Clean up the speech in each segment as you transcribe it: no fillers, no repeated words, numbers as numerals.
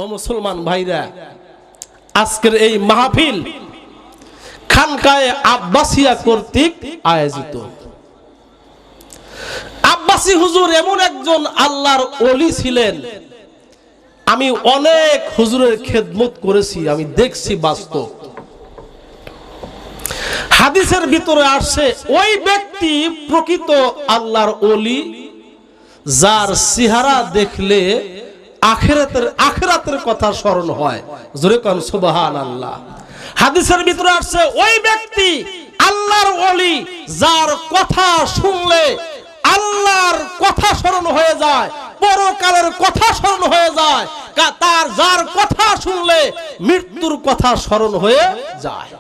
ও মুসলমান ভাইরা, আজকের এই মাহফিল খানকায়ে আব্বাসিয়া কর্তৃক আয়োজিত। আব্বাসী হুজুর এমন একজন আল্লাহর ওলি ছিলেন, আমি অনেক হুজুরের খেদমত করেছি, আমি দেখছি বাস্তব। হাদিসের ভিতরে আসছে ওই ব্যক্তি প্রকৃত আল্লাহর ওলি যার চেহারা দেখলে আখিরাতের কথা স্মরণ হয়। জোরে কোন সুবহানাল্লাহ। হাদিসের ভিতরে আসছে ওই ব্যক্তি আল্লাহর ওলি যার কথা শুনলে আল্লাহর কথা স্মরণ হয়ে যায়, পরকালের কথা স্মরণ হয়ে যায়, তার যার কথা শুনলে মৃত্যুর কথা স্মরণ হয়ে যায়।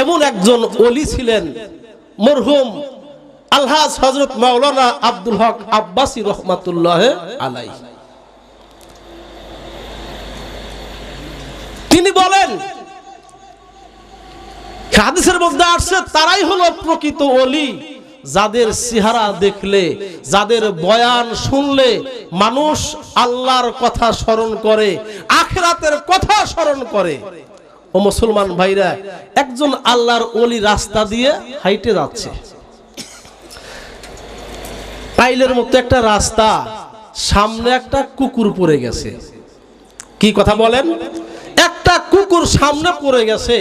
এমন একজন ওলি ছিলেন মরহুম আলহাজ হযরত মাওলানা আব্দুল হক আব্বাসী রহমাতুল্লাহ আলাইহি। তিনি বলেন, হাদিসের মধ্যে আসছে তারাই হলো প্রকৃত ওলি যাদের চেহারা দেখলে, যাদের বয়ান শুনলে মানুষ আল্লাহর কথা স্মরণ করে, আখিরাতের কথা স্মরণ করে। ও মুসলমান ভাইরা, একজন আল্লাহর ওলি রাস্তা দিয়ে হাইটে যাচ্ছে, পাইলের মতো একটা রাস্তা, সামনে একটা কুকুর পড়ে গেছে। কি কথা বলেন? একটা কুকুর সামনে পড়ে গেছে।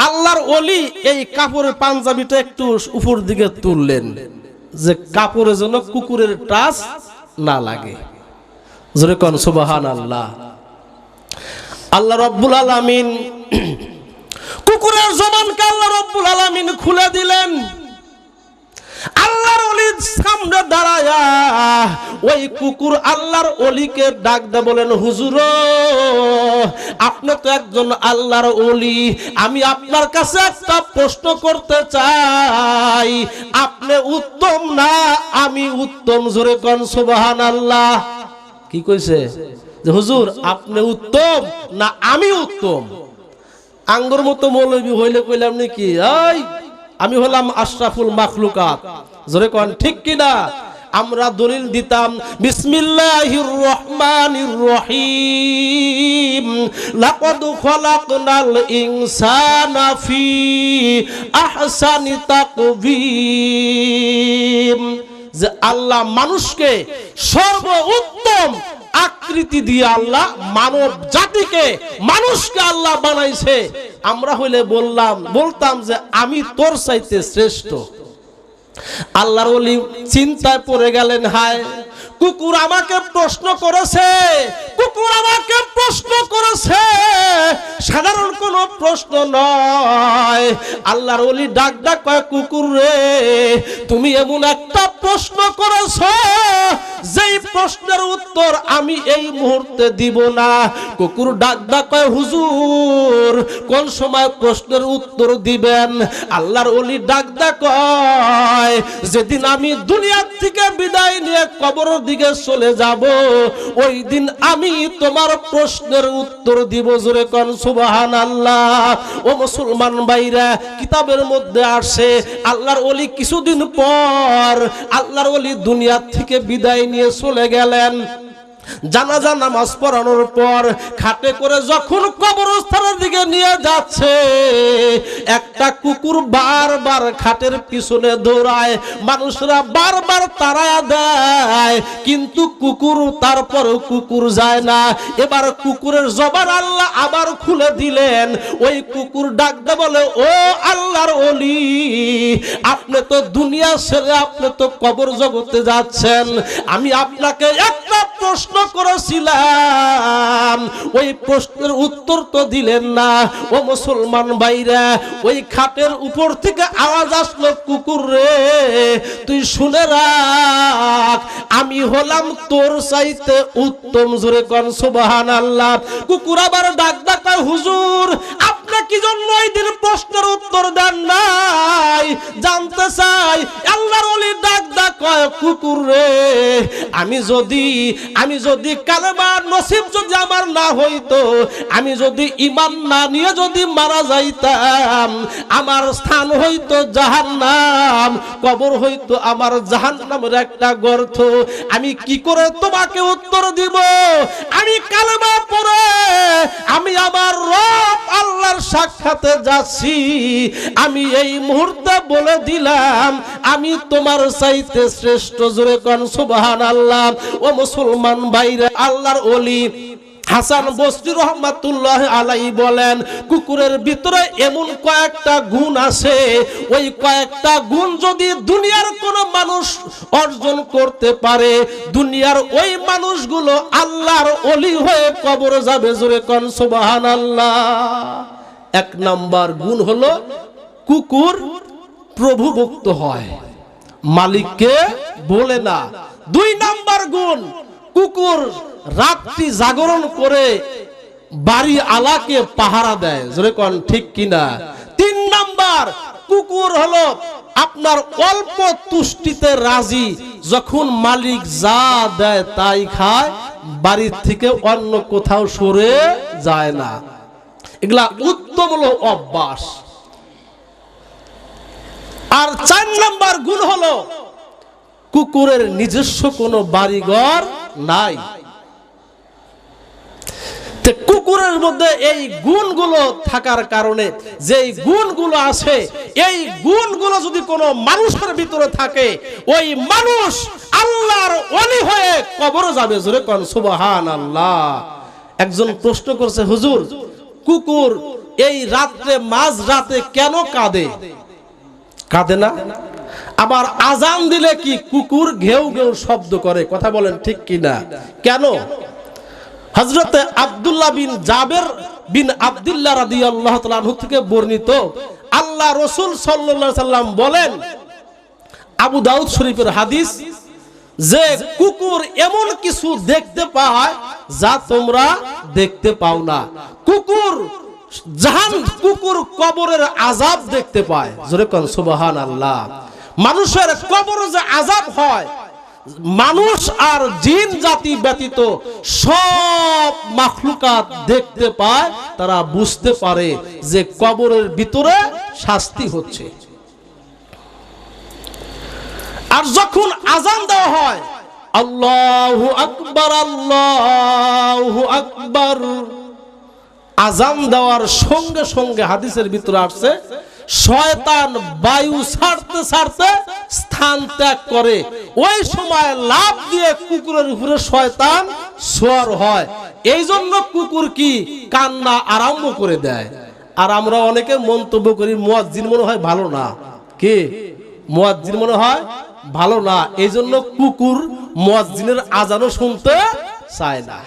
আল্লাহর ওলি এই কাপড়ের পাঞ্জাবিটা একটু উপর দিকে তুললেন যে কাপড়ের জন্য কুকুরের টাচ না লাগে। জোরে কোন সুবহানাল্লাহ। আল্লাহ রাব্বুল আলামিন কুকুরের জবানকে আল্লাহ রাব্বুল আলামিন খুলে দিলেন। আল্লাহর ওলির সামনে দাঁড়ায়া ওই কুকুর আল্লাহর ওলিকে ডাক দিয়ে বলেন, হুজুর আপনি তো একজন আল্লাহর ওলি, আমি আপনার কাছে একটা প্রশ্ন করতে চাই, আপনি উত্তম না আমি উত্তম? জোরে কোন সুবহানাল্লাহ। কি কইছে? যে হুজুর আপনি উত্তম না আমি উত্তম? আঙ্গুর মতো মৌলবি হইলে কইলাম নাকি এই আমি হলাম আশরাফুল মাখলুকাত। জোরে কোন ঠিক কিনা? আমরা দলিল দিতাম বিসমিল্লাহির রহমানির রহিম, লাকাদ খালাকনাল ইনসানা ফি আহসানি তাকবীম, যে আল্লাহ মানুষকে সর্বোত্তম আকৃতি দিয়ে আল্লাহ মানব জাতিকে, মানুষকে আল্লাহ বানাইছে। আমরা হইলে বলতাম যে আমি তোর চাইতে শ্রেষ্ঠ। আল্লাহর ওলি চিন্তায় পড়ে গেলেন, হায় কুকুর আমাকে প্রশ্ন করেছে, কুকুর আমাকে প্রশ্ন করেছে, সাধারণ কোন প্রশ্ন নয়। আল্লাহর ওলি ডাক কয়, কুকুর রে তুমি এমন একটা প্রশ্ন করেছো যেই প্রশ্নের উত্তর আমি এই মুহূর্তে দিব না। কুকুর ডাক কয়, হুজুর কোন সময় প্রশ্নের উত্তর দিবেন? আল্লাহর ওলি ডাক কয়, যেদিন আমি দুনিয়ার থেকে বিদায় নিয়ে কবরের দিকে চলে যাব ওই দিন আমি তোমার প্রশ্নের উত্তর দিব। জোরে কোন সুবহানাল্লাহ। ও মুসলমান ভাইরা, কিতাবের মধ্যে আসে আল্লাহর ওলি কিছুদিন পর আল্লাহর ওলি দুনিয়া থেকে বিদায় নিয়ে চলে গেলেন। জানাজা নামাজ পড়ানোর পর খাটে করে যখন কবরস্থানের দিকে নিয়ে যাচ্ছে, একটা কুকুর বারবার খাটের পিছনে দৌড়ায়, মানুষরা বারবার তাড়া দেয়, কিন্তু কুকুর তারপরও কুকুর যায় না। এবার কুকুরের জবান আল্লাহ আবার খুলে দিলেন। ওই কুকুর ডাক দে বলে, ও আল্লাহর ওলি আপনি তো দুনিয়া ছেড়ে আপনি তো কবর জগতে যাচ্ছেন, আমি আপনাকে একটা প্রশ্ন করেছিলাম, ওই প্রশ্নের উত্তর তো দিলেন না। ও মুসলমান ভাইরা, ওই খাটের উপর থেকে আওয়াজ আসলো, কুকুর রে তুই শুনে রাখ, আমি হলাম তোর চাইতে উত্তম। জোরে কোন সুবহানাল্লাহ। কুকুর আবার ডাক কয়, হুজুর আপনি কি জন্য ওই দিন প্রশ্নের উত্তর দেন নাই জানতে চাই। আল্লাহর ওলি ডাক কয়, কুকুর রে আমি যদি কালেমা নসিব যদি আমার না হইতো, আমি যদি ঈমান না নিয়ে যদি মারা যাইতাম, আমার স্থান হইতো জাহান্নাম, কবর হইতো আমার জাহান্নামের একটা গর্ত। আমি কি করে তোমাকে উত্তর দিব? আমি কালেমা পড়ে আমি আমার রব আল্লাহর সাক্ষাতে যাচ্ছি, আমি এই মুহূর্তে বলে দিলাম আমি তোমার চাইতে শ্রেষ্ঠ। জোরে কোন সুবহানাল্লাহ। ও মুসলমান ভাইরা, আল্লাহর ওলি হাসান বসরি রহমাতুল্লাহ আলাইহি বলেন, কুকুরের ভিতরে এমন কয়েকটা গুণ আছে, ওই কয়েকটা গুণ যদি দুনিয়ার কোন মানুষ অর্জন করতে পারে, দুনিয়ার ওই মানুষগুলো আল্লাহর ওলি হয়ে কবরে যাবে। জোরে কোন সুবহানাল্লাহ। এক নাম্বার গুণ হলো কুকুর প্রভুভক্ত হয়, মালিককে বলে না। দুই নাম্বার গুণ, কুকুর রাত্রি জাগরণ করে বাড়ি আলাকে পাহারা দেয়। জোরে কোন ঠিক কিনা। তিন নাম্বার, কুকুর হলো আপনার অল্প তুষ্টিতে রাজি, যখন মালিক যা দেয় তাই খায়, বাড়ির থেকে অন্য কোথাও সরে যায় না। এগুলা উত্তম হলো অভ্যাস। আর চার নাম্বার গুণ হলো কুকুরের নিজস্ব কোনো বাড়িঘর নাই। কুকুরের মধ্যে এই গুণগুলো থাকার কারণে, যে গুণগুলো আছে, এই গুণগুলো যদি কোনো মানুষের ভিতরে থাকে, ওই মানুষ আল্লাহর ওলি হয়ে কবরে যাবে। জোরে কোন সুবহানাল্লাহ। একজন প্রশ্ন করছে, হুজুর কুকুর এই রাত্রে মাঝ রাতে কেন কাঁদে? কাঁদে না? আবার আজান দিলে কি কুকুর ঘেউ ঘেউ শব্দ করে? কথা বলেন ঠিক কিনা। কেন? হযরতে আব্দুল্লাহ বিন জাবের বিন আব্দুল্লাহ রাদিয়াল্লাহু তাআলা আনহু থেকে বর্ণিত, আল্লাহ রাসূল সাল্লাল্লাহু আলাইহি সাল্লাম বলেন, আবু দাউদ শরীফের হাদিস, যে কুকুর এমন কিছু দেখতে পায় যা তোমরা দেখতে পাও না। কুকুর কবরের আযাব দেখতে পায়। জোরে কোন সুবহানাল্লাহ। মানুষের কবরে যে আযাব হয়, মানুষ আর জিন জাতি ব্যতীত সব মাখলুকাত দেখতে পায়, তারা বুঝতে পারে যে কবরের ভিতরে শাস্তি হচ্ছে। আর যখন আযান দেওয়া হয়, আল্লাহু আকবার আল্লাহু আকবার, আযান দেওয়ার সঙ্গে সঙ্গে হাদিসের ভিতরে আসছে, শয়তান বায়ু ছাড়তে ছাড়তে স্থান ত্যাগ করে। ওই সময় লাফ দিয়ে কুকুরের উপরে শয়তান সওয়ার হয়। এই জন্য কুকুর কি কান্না আরম্ভ করে দেয়। আর আমরা অনেকে মন্তব্য করি মুয়াজ্জিন মনে হয় ভালো না। কি মুয়াজ্জিন মনে হয় ভালো না, এই জন্য কুকুর মুয়াজ্জিনের আজানও শুনতে চায় না।